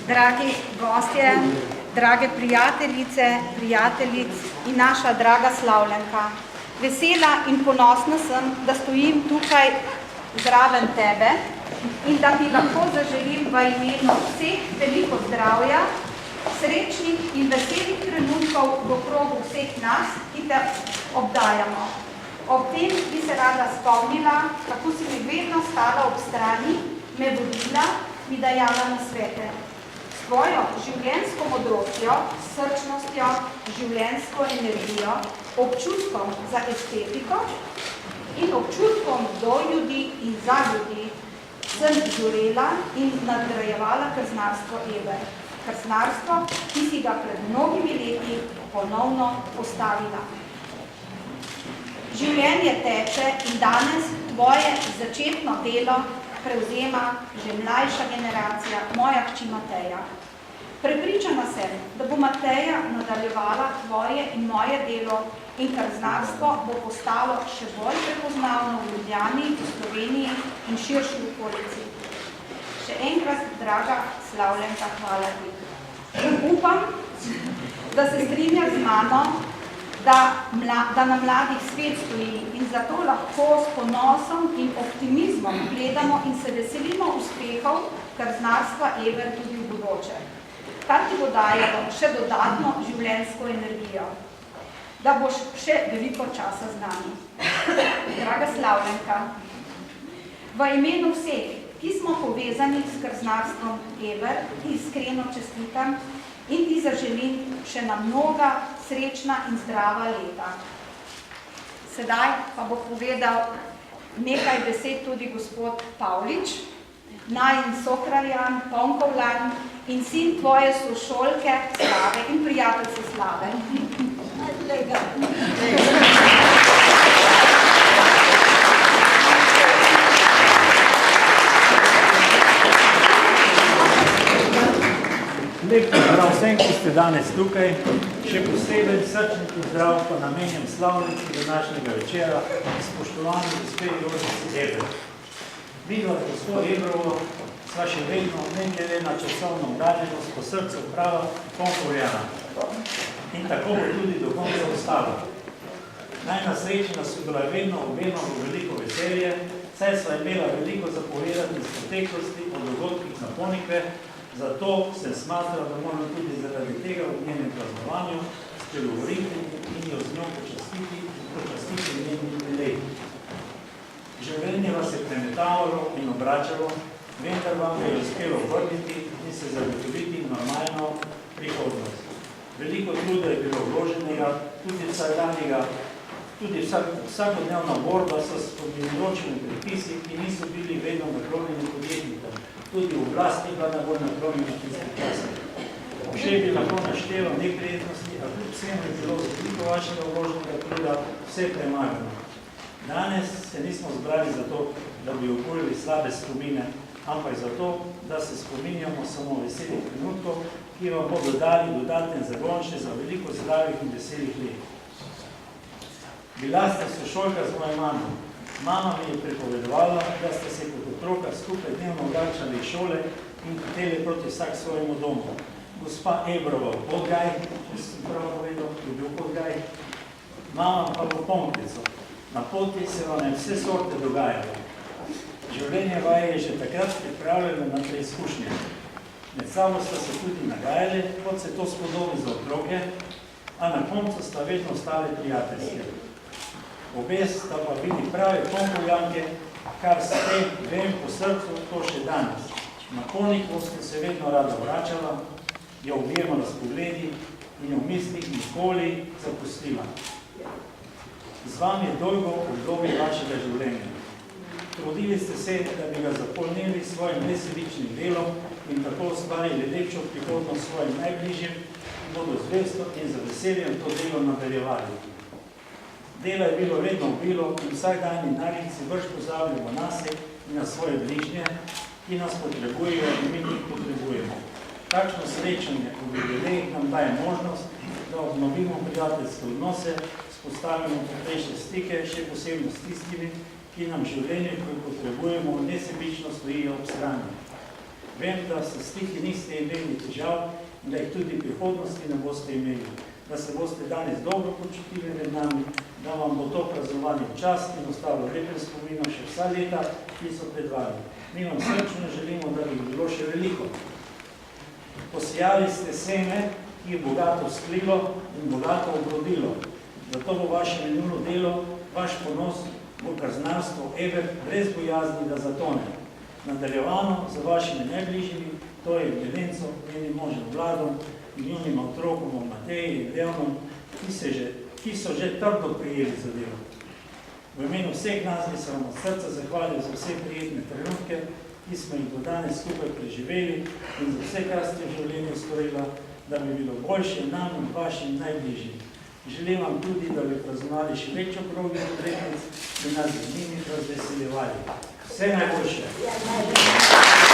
dragi gostje, drage prijateljice, prijateljic in naša draga slavljenka. Vesela in ponosna sem, da stojim tukaj zraven tebe in da ti lahko zaželim v imenu vseh veliko zdravja, srečnih in veselih trenutkov v krogu vseh nas, ki te obdajamo. Ob tem bi se rada spomnila, kako si mi vedno stala ob strani, me vodila, mi dajala nasvete. S tvojo življenjsko modrostjo, srčnostjo, življenjsko energijo, občutkom za estetiko in občutkom do ljudi in za ljudi sem žurela in nadgrajevala krznarstvo Eber. Krznarstvo, ki si ga pred mnogimi leti ponovno postavila. Življenje teče in danes tvoje začetno delo prevzema že mlajša generacija, moja hči Mateja. Prepričana sem, da bo Mateja nadaljevala tvoje in moje delo in krznarstvo bo postalo še bolj prepoznavno v Ljubljani, v Sloveniji in širši okolici. Še enkrat, draga slavljenka, hvala ti. Upam, da se strinjaš z mano, da na mladih svet stoji in zato lahko s ponosom in optimizmom gledamo in se veselimo uspehov krznarstva Eber tudi v bodoče. Kar ti bo dajalo še dodatno življenjsko energijo, da boš še veliko časa z nami. Draga slavljenka, v imenu vseh, ki smo povezani s krznarstvom Eber, ti iskreno čestitam in ti zaželim še na mnoga srečna in zdrava leta. Sedaj pa bo povedal nekaj besed tudi gospod Pavlič, najin sokrajan, Ponkovlan in sin tvoje sošolke Slave in prijateljce Slave. Lep pozdrav vsem, ki ste danes tukaj, še posebej srčni pozdrav pa namenjam slavnici današnjega večera, spoštovani gospe Jožici Eber. Vidva gospod Ebrovo sva še vedno ne glede na časovno oddaljenost po srcu prava Ponkovljana. In tako bo tudi do konca ostalo. Najnasrečena so bila vedno obema v veliko veselje, saj sva imela veliko zapovedati iz preteklosti o dogodkih na Ponikve. Zato sem smatrala, da moram tudi zaradi tega v njenem praznovanju spregovoriti in jo z njo počastiti njenim jubilejem. Življenje vas je premetavalo in obračalo, vendar vam je uspelo vrniti in se zagotoviti normalno prihodnost. Veliko truda je bilo vloženega, tudi vsakdanjega, tudi vsakodnevna borba so s podmirujočimi predpisi, ki niso bili vedno naklonjeni podjetnikom. Tudi v oblasti bila najbolj naklonjena tistih časov. Še bi lahko naštelo neprijetnosti, a kljub vsemu je bilo z veliko vašega vloženega truda vse premagano. Danes se nismo zbrali zato, da bi okolili slabe spomine, ampak zato, da se spominjamo samo veselih trenutkov, ki vam bodo dali dodaten zagon še za veliko zdravih in veselih let. Bila ste sošolka z mojo mamo. Mama mi je pripovedovala, da ste se kot otroka skupaj dnevno vračali iz šole in hoteli proti vsak svojemu domu. Gospa Ebrova v Podgaj, če sem prav povedal, je bil Podgaj, mama pa v Ponkvico. Na poti se vam je vse sorte dogajalo. Življenje vaje je že takrat pripravljeno na preizkušnje. Med sabo sta se tudi nagajali, kot se to spodobi za otroke, a na koncu sta vedno ostali prijateljske. Obe sta pa bili pravi Ponkovljanke, kar s tem vem po srcu to še danes. Na Ponikvo ste se vedno rada vračala, jo objemala s pogledi in jo v mislih nikoli zapustila. Z vami je dolgo obdobje vašega življenja. Trudili ste se, da bi ga zapolnili s svojim nesebičnim delom in tako ustvarili lepšo prihodnost svojim najbližjim, ki bodo zvesto in za veseljem to delo nadaljevali. Dela je bilo vedno obilo in vsakdanji naredci vrš pozabljamo nase in na svoje bližnje, ki nas potrebujejo in mi njih potrebujemo. Takšno srečanje v jubilejih nam daje možnost, da obnovimo prijateljske odnose, spostavimo potrejše stike, še posebno s tistimi, ki nam življenje, ko jo potrebujemo, nesebično stojijo ob strani. Vem, da se stiki niste imeli težav in da jih tudi v prihodnosti ne boste imeli. Da se boste danes dobro počutili med nami, da vam bo to praznovanje čast in ostalo lepen spomino še vsa leta, ki so pred vami. Mi vam srčno želimo, da bi bilo še veliko. Posijali ste seme, ki je bogato sklilo in bogato obrodilo. Zato bo vaše minulo delo, vaš ponos, bo krznarstvo Ebert brez bojazni, da zatone. Nadaljevano za vašimi najbližjimi, to je Jelenco, njenim možem Vladom in njunim otrokom Mateji in Leonom, ki so že trdo prijeli za delo. V imenu vseh nas bi se vam od srca zahvalil za vse prijetne trenutke, ki smo jih do danes skupaj preživeli in za vse, kar ste v življenju storila, da bi bilo boljše nam in vašim najbližjim. Želim vam tudi, da bi praznovali še večjo obrodje obletnic in nas z njimi razveseljevali. Vse najboljše!